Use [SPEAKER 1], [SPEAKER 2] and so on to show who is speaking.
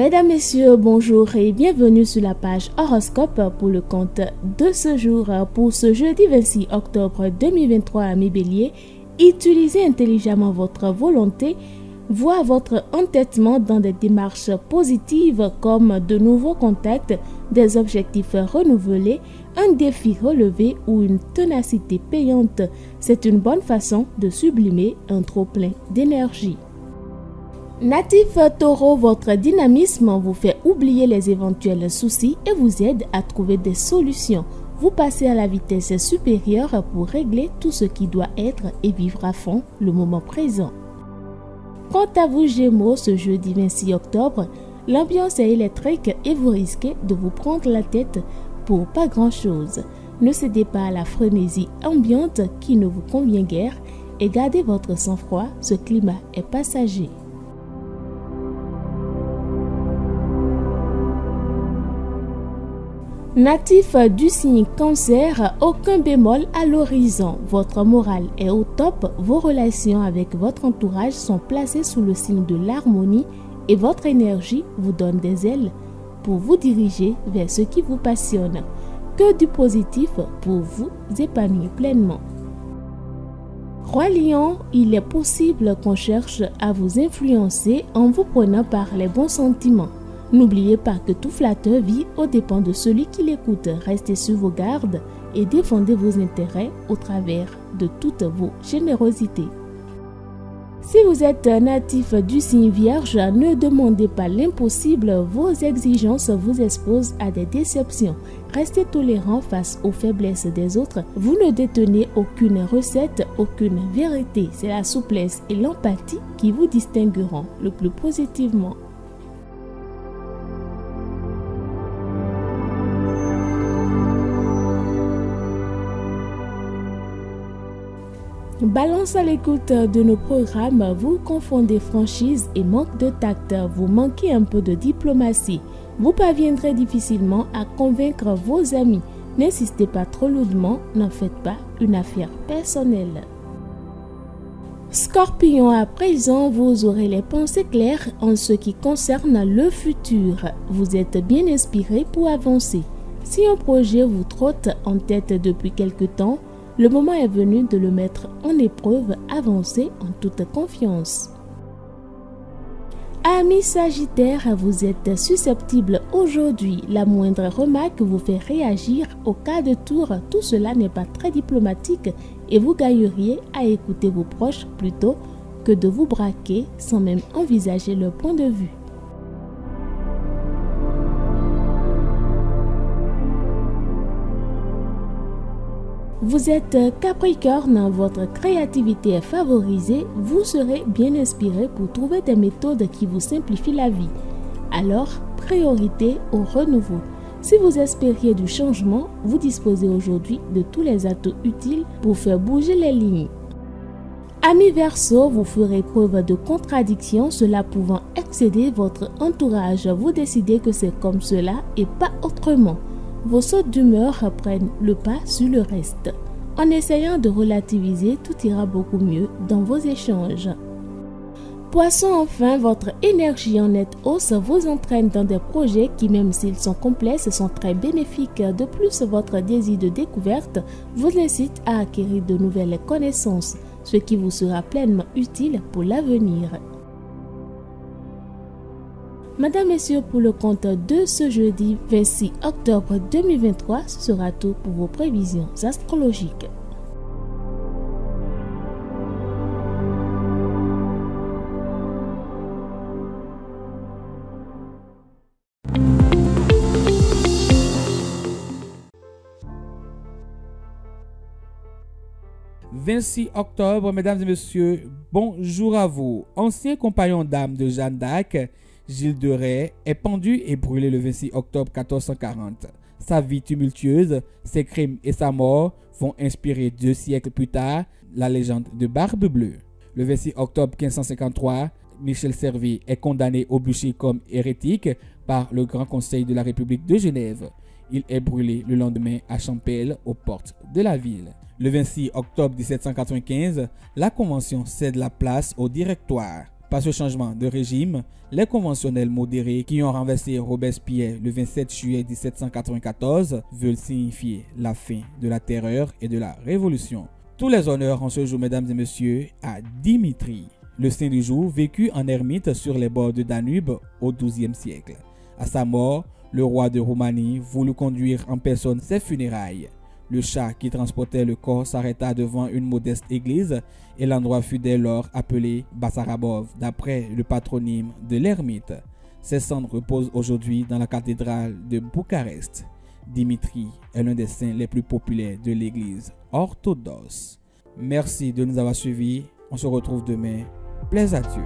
[SPEAKER 1] Mesdames, Messieurs, bonjour et bienvenue sur la page horoscope pour le compte de ce jour. Pour ce jeudi 26 octobre 2023 à mi-bélier, utilisez intelligemment votre volonté, voire votre entêtement dans des démarches positives comme de nouveaux contacts, des objectifs renouvelés, un défi relevé ou une ténacité payante. C'est une bonne façon de sublimer un trop-plein d'énergie. Natif Taureau, votre dynamisme vous fait oublier les éventuels soucis et vous aide à trouver des solutions. Vous passez à la vitesse supérieure pour régler tout ce qui doit être et vivre à fond le moment présent. Quant à vous Gémeaux, ce jeudi 26 octobre, l'ambiance est électrique et vous risquez de vous prendre la tête pour pas grand-chose. Ne cédez pas à la frénésie ambiante qui ne vous convient guère et gardez votre sang-froid, ce climat est passager. Natif du signe Cancer, aucun bémol à l'horizon. Votre morale est au top, vos relations avec votre entourage sont placées sous le signe de l'harmonie et votre énergie vous donne des ailes pour vous diriger vers ce qui vous passionne. Que du positif pour vous épanouir pleinement. Roi Lion, il est possible qu'on cherche à vous influencer en vous prenant par les bons sentiments. N'oubliez pas que tout flatteur vit aux dépens de celui qui l'écoute. Restez sur vos gardes et défendez vos intérêts au travers de toutes vos générosités. Si vous êtes natif du signe Vierge, ne demandez pas l'impossible. Vos exigences vous exposent à des déceptions. Restez tolérant face aux faiblesses des autres. Vous ne détenez aucune recette, aucune vérité. C'est la souplesse et l'empathie qui vous distingueront le plus positivement. Balance, à l'écoute de nos programmes, vous confondez franchise et manque de tact. Vous manquez un peu de diplomatie. Vous parviendrez difficilement à convaincre vos amis. N'insistez pas trop lourdement, n'en faites pas une affaire personnelle. Scorpion, à présent, vous aurez les pensées claires en ce qui concerne le futur. Vous êtes bien inspiré pour avancer. Si un projet vous trotte en tête depuis quelque temps, le moment est venu de le mettre en épreuve, avancez en toute confiance. Amis Sagittaire, vous êtes susceptible aujourd'hui. La moindre remarque vous fait réagir au cas de tour. Tout cela n'est pas très diplomatique et vous gagneriez à écouter vos proches plutôt que de vous braquer sans même envisager leur point de vue. Vous êtes Capricorne, votre créativité est favorisée, vous serez bien inspiré pour trouver des méthodes qui vous simplifient la vie. Alors, priorité au renouveau. Si vous espériez du changement, vous disposez aujourd'hui de tous les atouts utiles pour faire bouger les lignes. Amis Verseau, vous ferez preuve de contradiction, cela pouvant excéder votre entourage. Vous décidez que c'est comme cela et pas autrement. Vos sautes d'humeur prennent le pas sur le reste. En essayant de relativiser, tout ira beaucoup mieux dans vos échanges. Poisson, enfin, votre énergie en nette hausse vous entraîne dans des projets qui, même s'ils sont complexes, sont très bénéfiques. De plus, votre désir de découverte vous incite à acquérir de nouvelles connaissances, ce qui vous sera pleinement utile pour l'avenir. Mesdames, Messieurs, pour le compte de ce jeudi 26 octobre 2023, ce sera tout pour vos prévisions astrologiques.
[SPEAKER 2] « 26 octobre, mesdames et messieurs, bonjour à vous. Ancien compagnon d'âme de Jeanne d'Arc, Gilles de Rais est pendu et brûlé le 26 octobre 1440. Sa vie tumultueuse, ses crimes et sa mort vont inspirer 2 siècles plus tard la légende de Barbe Bleue. Le 26 octobre 1553, Michel Servet est condamné au bûcher comme hérétique par le Grand Conseil de la République de Genève. Il est brûlé le lendemain à Champel, aux portes de la ville. Le 26 octobre 1795, la Convention cède la place au Directoire. Par ce changement de régime, les conventionnels modérés qui ont renversé Robespierre le 27 juillet 1794 veulent signifier la fin de la terreur et de la révolution. Tous les honneurs en ce jour, mesdames et messieurs, à Dimitri, le saint du jour vécu en ermite sur les bords de Danube au XIIe siècle. À sa mort, le roi de Roumanie voulut conduire en personne ses funérailles. Le char qui transportait le corps s'arrêta devant une modeste église et l'endroit fut dès lors appelé Basarabov, d'après le patronyme de l'ermite. Ses cendres reposent aujourd'hui dans la cathédrale de Bucarest. Dimitri est l'un des saints les plus populaires de l'église orthodoxe. Merci de nous avoir suivis. On se retrouve demain. Plaise à Dieu.